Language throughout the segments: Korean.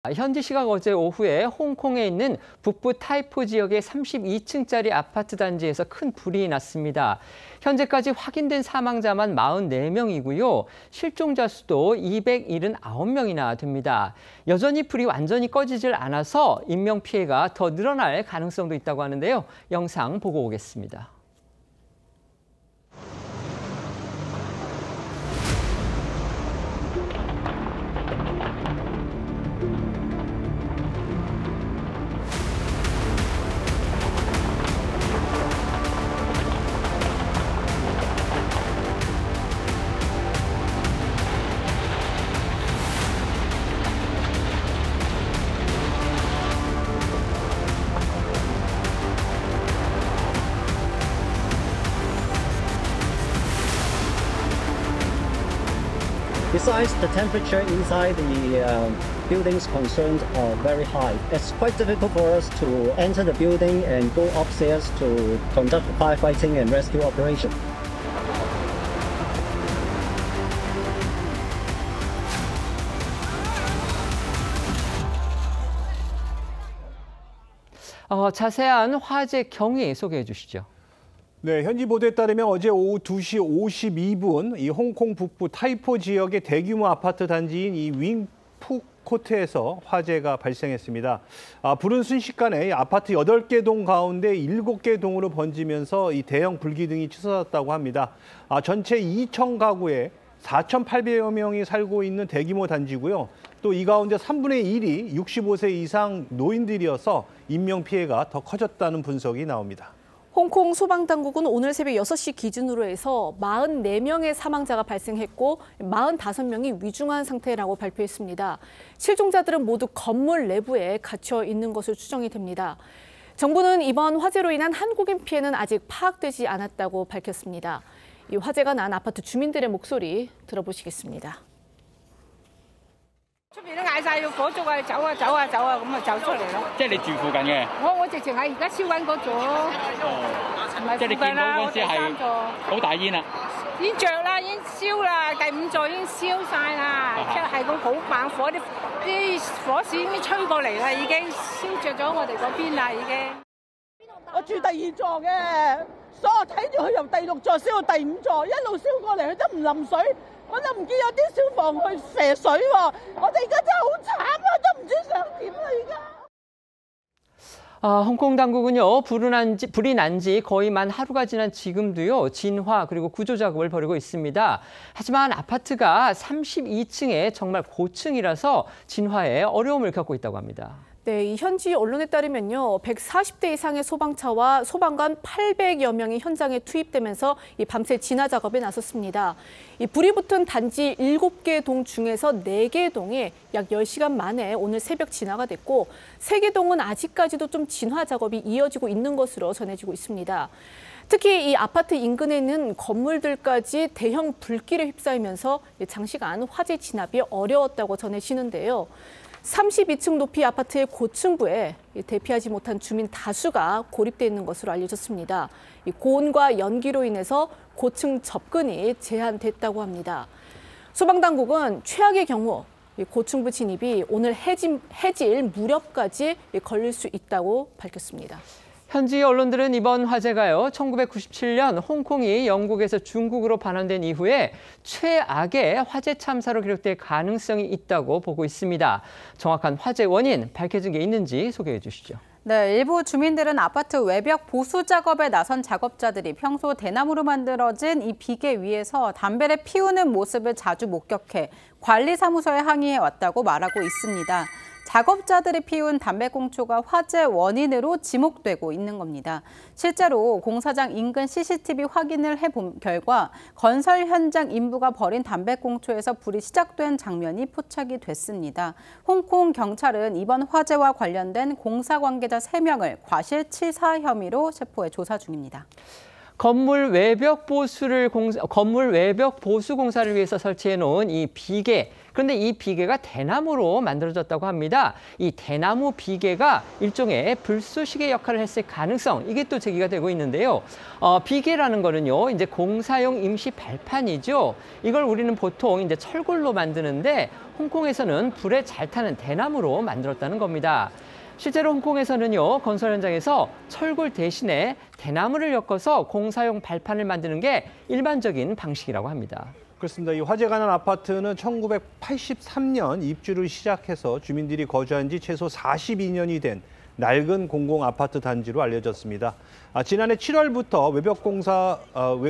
현지 시각 어제 오후에 홍콩에 있는 북부 타이포 지역의 32층짜리 아파트 단지에서 큰 불이 났습니다. 현재까지 확인된 사망자만 44명이고요. 실종자 수도 279명이나 됩니다. 여전히 불이 완전히 꺼지질 않아서 인명피해가 더 늘어날 가능성도 있다고 하는데요. 영상 보고 오겠습니다. Besides, the temperature inside the buildings concerned are very high. It's quite difficult for us to enter the building and go upstairs to conduct firefighting and rescue operation. 자세한 화재 경위 소개해 주시죠. 네, 현지 보도에 따르면 어제 오후 2시 52분 이 홍콩 북부 타이포 지역의 대규모 아파트 단지인 이 윙푸코트에서 화재가 발생했습니다. 불은 순식간에 아파트 8개 동 가운데 7개 동으로 번지면서 이 대형 불기둥이 치솟았다고 합니다. 전체 2천 가구에 4,800여 명이 살고 있는 대규모 단지고요. 또 이 가운데 3분의 1이 65세 이상 노인들이어서 인명피해가 더 커졌다는 분석이 나옵니다. 홍콩 소방당국은 오늘 새벽 6시 기준으로 해서 44명의 사망자가 발생했고 45명이 위중한 상태라고 발표했습니다. 실종자들은 모두 건물 내부에 갇혀 있는 것으로 추정이 됩니다. 정부는 이번 화재로 인한 한국인 피해는 아직 파악되지 않았다고 밝혔습니다. 이 화재가 난 아파트 주민들의 목소리 들어보시겠습니다. 出邊都嗌曬要火燭啊！走啊走啊走啊咁啊走出嚟咯。即係你住附近嘅？我直情係而家燒緊嗰座。唔係附近啦，我第3座。好大煙啊！已經着啦，已經燒啦，第5座已經燒晒啦，即係個好猛火，啲火勢已經吹過嚟啦，已經燒着咗我哋嗰邊啦，已經。我住第2座嘅，所以我睇住佢由第6座燒到第5座，一路燒過嚟，佢都唔淋水。 我就唔見有啲消防去射水喎，我哋而家真係好慘啊，都唔知想點啦而家。 홍콩 당국은요, 불이 난 지 거의 만 하루가 지난 지금도요, 진화 그리고 구조 작업을 벌이고 있습니다. 하지만 아파트가 32층에 정말 고층이라서 진화에 어려움을 겪고 있다고 합니다. 네, 이 현지 언론에 따르면요, 140대 이상의 소방차와 소방관 800여 명이 현장에 투입되면서 이 밤새 진화 작업에 나섰습니다. 이 불이 붙은 단지 7개 동 중에서 4개 동에 약 10시간 만에 오늘 새벽 진화가 됐고 3개 동은 아직까지도 좀 진화 작업이 이어지고 있는 것으로 전해지고 있습니다. 특히 이 아파트 인근에 있는 건물들까지 대형 불길에 휩싸이면서 장시간 화재 진압이 어려웠다고 전해지는데요. 32층 높이 아파트의 고층부에 대피하지 못한 주민 다수가 고립돼 있는 것으로 알려졌습니다. 고온과 연기로 인해서 고층 접근이 제한됐다고 합니다. 소방당국은 최악의 경우 고층부 진입이 오늘 해질 무렵까지 걸릴 수 있다고 밝혔습니다. 현지 언론들은 이번 화재가요, 1997년 홍콩이 영국에서 중국으로 반환된 이후에 최악의 화재 참사로 기록될 가능성이 있다고 보고 있습니다. 정확한 화재 원인 밝혀진 게 있는지 소개해 주시죠. 네, 일부 주민들은 아파트 외벽 보수 작업에 나선 작업자들이 평소 대나무로 만들어진 이 비계 위에서 담배를 피우는 모습을 자주 목격해 관리사무소에 항의해 왔다고 말하고 있습니다. 작업자들이 피운 담배꽁초가 화재 원인으로 지목되고 있는 겁니다. 실제로 공사장 인근 CCTV 확인을 해본 결과 건설 현장 인부가 버린 담배꽁초에서 불이 시작된 장면이 포착이 됐습니다. 홍콩 경찰은 이번 화재와 관련된 공사 관계자 3명을 과실치사 혐의로 체포해 조사 중입니다. 건물 외벽 보수 공사를 위해서 설치해 놓은 이 비계 그런데 이 비계가 대나무로 만들어졌다고 합니다. 이 대나무 비계가 일종의 불쏘시개 역할을 했을 가능성, 이게 또 제기가 되고 있는데요. 비계라는 거는요, 이제 공사용 임시 발판이죠. 이걸 우리는 보통 이제 철골로 만드는데 홍콩에서는 불에 잘 타는 대나무로 만들었다는 겁니다. 실제로 홍콩에서는요, 건설 현장에서 철골 대신에 대나무를 엮어서 공사용 발판을 만드는 게 일반적인 방식이라고 합니다. 그렇습니다. 이 화재가 난 아파트는 1983년 입주를 시작해서 주민들이 거주한 지 최소 42년이 된 낡은 공공 아파트 단지로 알려졌습니다. 지난해 7월부터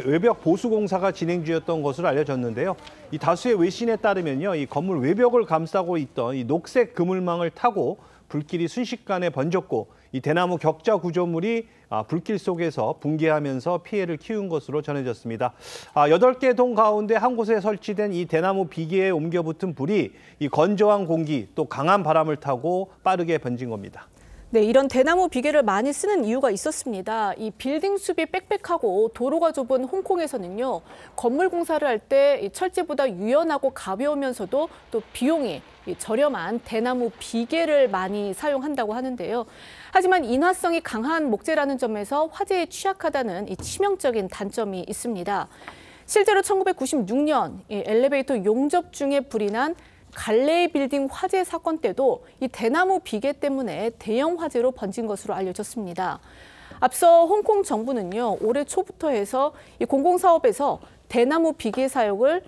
외벽 보수 공사가 진행 중이었던 것으로 알려졌는데요. 이 다수의 외신에 따르면요, 이 건물 외벽을 감싸고 있던 이 녹색 그물망을 타고 불길이 순식간에 번졌고, 이 대나무 격자 구조물이 불길 속에서 붕괴하면서 피해를 키운 것으로 전해졌습니다. 8개 동 가운데 한 곳에 설치된 이 대나무 비계에 옮겨 붙은 불이 이 건조한 공기 또 강한 바람을 타고 빠르게 번진 겁니다. 네, 이런 대나무 비계를 많이 쓰는 이유가 있었습니다. 이 빌딩 숲이 빽빽하고 도로가 좁은 홍콩에서는요, 건물 공사를 할 때 철제보다 유연하고 가벼우면서도 또 비용이 저렴한 대나무 비계를 많이 사용한다고 하는데요. 하지만 인화성이 강한 목재라는 점에서 화재에 취약하다는 이 치명적인 단점이 있습니다. 실제로 1996년 엘리베이터 용접 중에 불이 난 갈레이 빌딩 화재 사건 때도 이 대나무 비계 때문에 대형 화재로 번진 것으로 알려졌습니다. 앞서 홍콩 정부는요, 올해 초부터 해서 이 공공사업에서 대나무 비계 사용을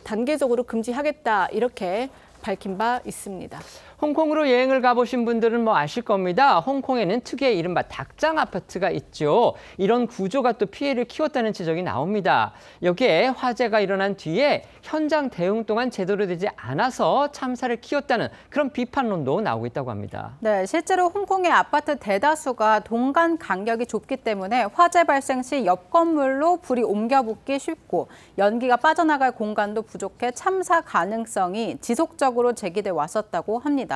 단계적으로 금지하겠다, 이렇게 밝힌 바 있습니다. 홍콩으로 여행을 가보신 분들은 뭐 아실 겁니다. 홍콩에는 특유의 이른바 닭장 아파트가 있죠. 이런 구조가 또 피해를 키웠다는 지적이 나옵니다. 여기에 화재가 일어난 뒤에 현장 대응 동안 제대로 되지 않아서 참사를 키웠다는 그런 비판론도 나오고 있다고 합니다. 네, 실제로 홍콩의 아파트 대다수가 동간 간격이 좁기 때문에 화재 발생 시 옆 건물로 불이 옮겨 붙기 쉽고 연기가 빠져나갈 공간도 부족해 참사 가능성이 지속적으로 제기돼 왔었다고 합니다.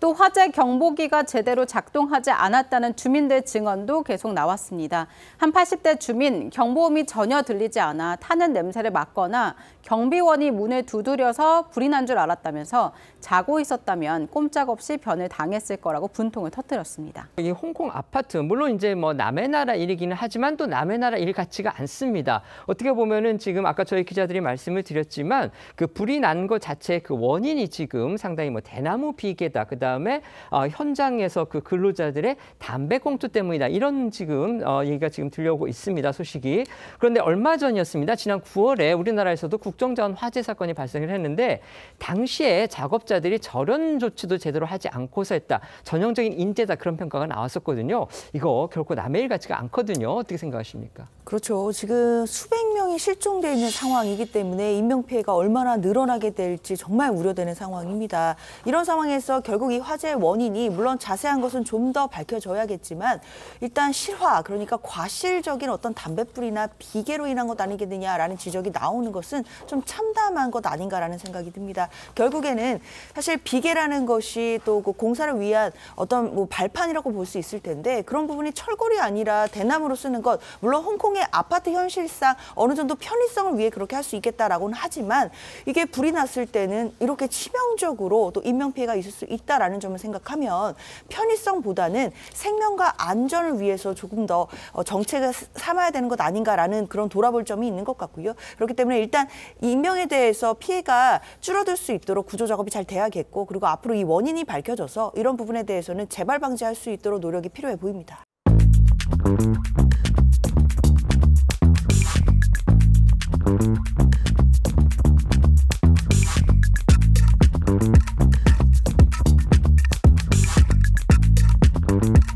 또 화재 경보기가 제대로 작동하지 않았다는 주민들 증언도 계속 나왔습니다. 한 80대 주민, 경보음이 전혀 들리지 않아 타는 냄새를 맡거나 경비원이 문을 두드려서 불이 난 줄 알았다면서 자고 있었다면 꼼짝없이 변을 당했을 거라고 분통을 터뜨렸습니다. 이 홍콩 아파트, 물론 이제 뭐 남의 나라 일이기는 하지만 또 남의 나라 일 같지가 않습니다. 어떻게 보면은 지금 아까 저희 기자들이 말씀을 드렸지만 그 불이 난 것 자체의 그 원인이 지금 상당히 뭐 대나무 비계다, 그 다음에 현장에서 그 근로자들의 담배 꽁초 때문이다, 이런 지금 얘기가 지금 들려오고 있습니다, 소식이. 그런데 얼마 전이었습니다. 지난 9월에 우리나라에서도 국정자원 화재 사건이 발생을 했는데 당시에 작업자들이 절연 조치도 제대로 하지 않고서 했다, 전형적인 인재다, 그런 평가가 나왔었거든요. 이거 결코 남의 일 같지가 않거든요. 어떻게 생각하십니까? 그렇죠. 지금 수백 명이 실종돼 있는 상황이기 때문에 인명피해가 얼마나 늘어나게 될지 정말 우려되는 상황입니다. 이런 상황에서 결국 이 화재의 원인이 물론 자세한 것은 좀 더 밝혀져야겠지만 일단 실화, 그러니까 과실적인 어떤 담뱃불이나 비계로 인한 것 아니겠느냐라는 지적이 나오는 것은 좀 참담한 것 아닌가라는 생각이 듭니다. 결국에는 사실 비계라는 것이 또 그 공사를 위한 어떤 뭐 발판이라고 볼 수 있을 텐데 그런 부분이 철골이 아니라 대나무로 쓰는 것, 물론 홍콩의 아파트 현실상 어느 정도 편의성을 위해 그렇게 할 수 있겠다라고는 하지만 이게 불이 났을 때는 이렇게 치명적으로 또 인명피해가 있을 수 있다라는 점을 생각하면 편의성보다는 생명과 안전을 위해서 조금 더 정책을 삼아야 되는 것 아닌가라는 그런 돌아볼 점이 있는 것 같고요. 그렇기 때문에 일단 인명에 대해서 피해가 줄어들 수 있도록 구조 작업이 잘 돼야겠고, 그리고 앞으로 이 원인이 밝혀져서 이런 부분에 대해서는 재발 방지할 수 있도록 노력이 필요해 보입니다. Thank you.